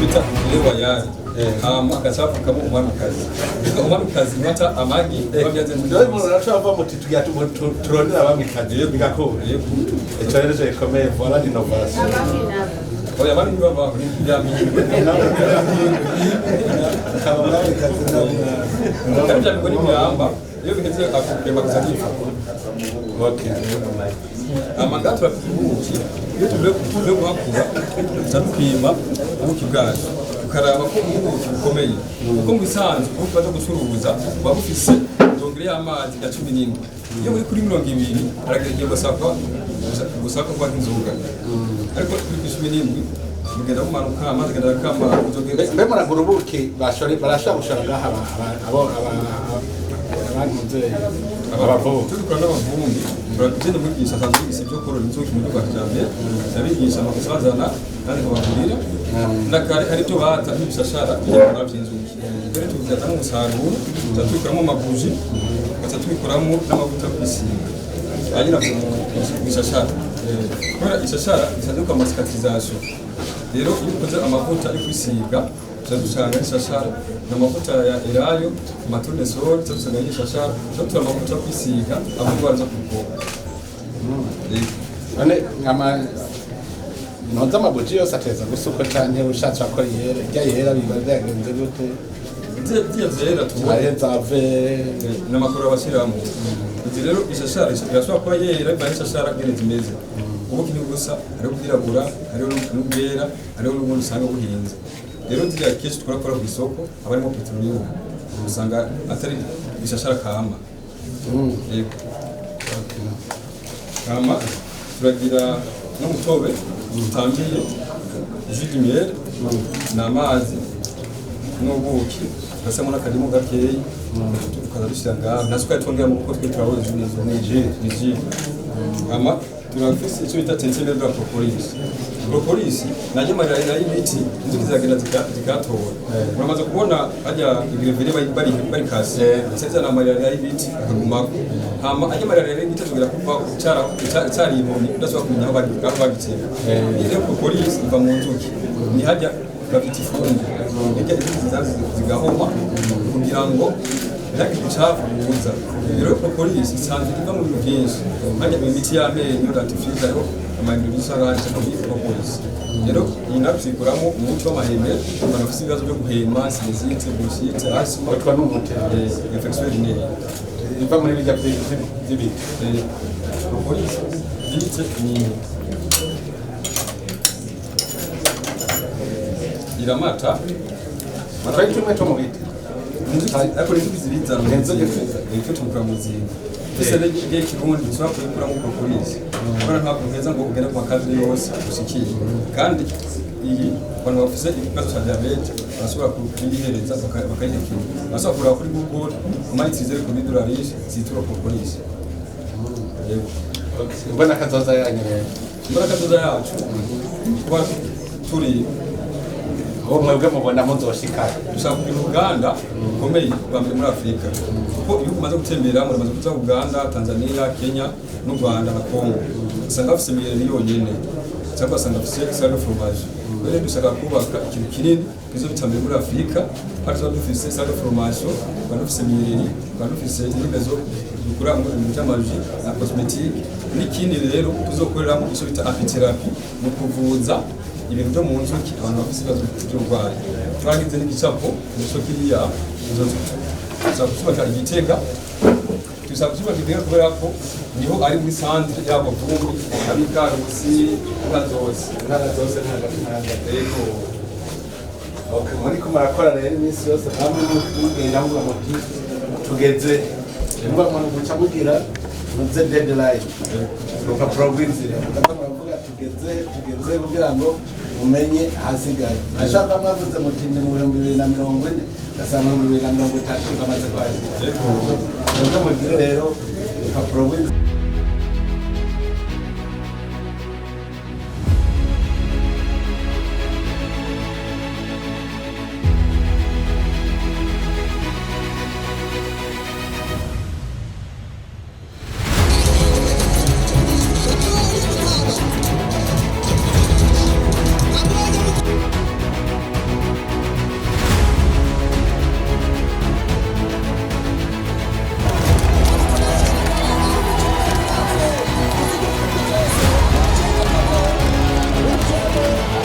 bita lewa yari agacapu kamo umwamikazi umwamikazi mata amagi babyaze ndio murashava muti tugiye turondera abamikazi bigakora eco rero je komeye voilà l'innovation oya bari baba kuri byamini abamikazi kandi byamini ni byamba iyo bigeze akubema kuzanifa okay amagato afuki iyo tuve guhakura tutapima ubuki bwacu tukaraba ko ubuki bukomeye kuko mu bisanzwe ubuki baza gucuruza buba bufise dongere y'amazi ya 17 iyo muri kuri 20 aragerageza gusaka kwa inzoga ariko kuri 17 mugenda kumanuka amazi agenda kama uzogenda mbe muragura ubuki barashaka gushaka ngaha abavuzi turikora n'abavumbi turagenda mwigisha sanzwe ibyo korora inzuki mu gihugu cyambere nabigisha amakuzazana kandi kubagurira nakare ari byo bata ibishashara by'ibintu by'inzuki rero tubizatamo umusaruro tatubikoramo amabuji tatubikoramo n'amavuta yo kwisiga agira mu bishashara kubera ishashara isanzwe kwa mascatization rero iyo ukoze amavuta yo kwisiga tuzusanga ishashara n'amavuta ya elayo matune sol tuzusanga ishashara tuzusanga amavuta yo kwisiga amagwara zo kuko ane ngama noza amabuji yose ateza gusuka cyane ushatse ko yera biba byagenze gute zera zave n'amakuru abashiramo rero ishashara irashobora kuba yera biba ishashara ngene zimeze ubuki ni gusa ari ubwirabura ari n'ubwera ari n'ubundi usanga buhinze rero tujya kenshi twakora ku isoko abarimo petroleum usanga atari ishashara kama yego kama turagira n'umutobe utambiye jus de miel n'amazi n'ubuki gasemo n'akadimu gakeyi tukaza dushyira ngaho nasuka twongera mu kuko twitwaho ni jus ama turafise icyo bita tensile de la propolis naje marira y'ibiti inzuki zagenda zikatora uramaze kubona ajya ibirevere bari kasi ndetse na marira y'ibiti akagumako hama ajya marira y'ibiti tugera kuva cyari imoni ndashobora kumenya aho bagitera iyo propolis iva mu nzuki ni hajya bafite ifumbire ijya zigahoma kugira ngo ndaki gucafu buza rero propolis isanzwe iva mu bintu byinshi hajya imiti y'amenyo dentifrice ayo amahembe y'isaranje no propolis rero iyi nabikuramo umuti w'amahembe abantu bafite ibibazo byo guhema sinizite bronchite asthma kwa n'umuti infection urinaire iva muri bijya by'ibiti propolis bite ni iramata matwaye tumwe to mu biti ariko n'inzuki zibizana icyo tumukura mu zinga ese n'igihe kirundi dushobora kubikura mu propolis kubera ntabwo nteza ngo ugere ku makadiri yose ushikiye kandi iyi abantu bafise ikibazo cya diabete bashobora kuyihereza bakayihekera bashobora kureba kuri Google umanitse ku $1 zitura propolis yego mbona kazoza yacu kuba turi aho mwebwe mubona muzoshika dushaka kugira uruganda rukomeye rwa mbere muri Afurika kuko ibihugu bimaze gutembera muramaze kuza Uganda, Tanzania, Kenya n'u Rwanda na Congo usanga bafise miliyoni yonyene cyangwa usanga bafise sale fromage rero dushaka kubaka ikintu kinini kizo bitambere muri Afurika ariko dufise sale fromage dufise miliyoni dufise ibimezo dukora mu by'amaji na cosmetique n'ikindi rero tuzokoreramo ico bita apitherapy mu kuvuza ibintu byo mu nzuki abantu bafite ibibazo by'uburwayi twagize n'igicapo n'icyo kiriya tuzakubaka igitega tuzakubaka igitega kubera ko niho ari muri centre yabo vumbi abikarusi ntara zose ntabwo okay muri ko marakora rero iminsi yose hamwe n'ubwira ngo muti tugeze nimba mwana guca mugira muze deadline ruka province ndavuga tugeze kugira ngo umenye hasigaye ashaka mwavuze muti ni 2040 gasanga 2030 kamaze kwaje rero mugire rero ruka province